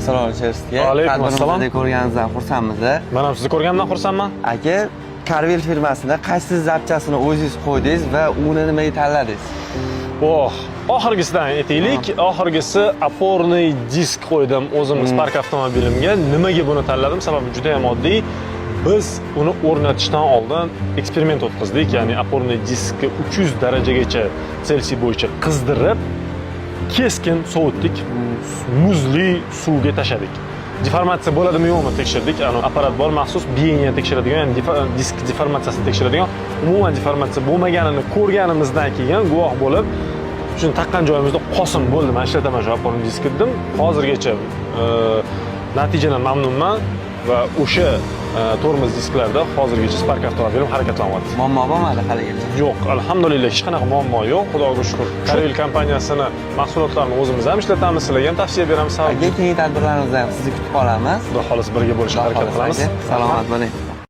Assalomu alaykum. Alaykum assalom. Tadbirimizda ko'rganingizdan xursandmiz. Men ham sizni ko'rganimdan xursandman. Aka, Carvel firmasida qaysi zapchasini o'zingiz qo'ydingiz va uni nimaga tanladingiz? Oxirgisidan aytaylik. Oxirgisi oporniy disk qo'ydim o'zimning Spark avtomobilimga. Nimaga buni tanladim? Sababi juda ham oddiy. Biz uni o'rnatishdan oldin eksperiment o'tkazdik. Ya'ni oporniy diskni 300 darajagacha Selsiy bo'yicha qizdirib, keskin sovutdik. Muzli suvga tashladik. Deformatsiya bo'ladimi yo'qmi tekshirdik. Apparat bor, maxsus bieniya tekshiradigan, ya'ni disk deformatsiyasini tekshiradigan, umuman deformatsiya bo'lmaganini ko'rganimizdan keyin guvoh bo'lib, shuni taqqan joyimizda qosim bo'ldi, men ishlataman shu oporniy disk dedim. Hozirgacha natijadan mamnunman va o'sha tormoz disklarda hozirgacha Spark avtomobilim harakatlanyapti. Muammo bo'lmadi haligacha? Yo'q, alhamdulillah hech qanaqa muammo yo'q, xudoga shukr. Carvel kompaniyasini mahsulotlarini o'zimiz ham ishlatamiz, sizlarga ham tavsiya beramiz. Keyingi tadbirlarimizda ham sizni kutib qolamiz. Xudo xolis birga bo'lishga harakat qilamiz. Salomat bo'ling.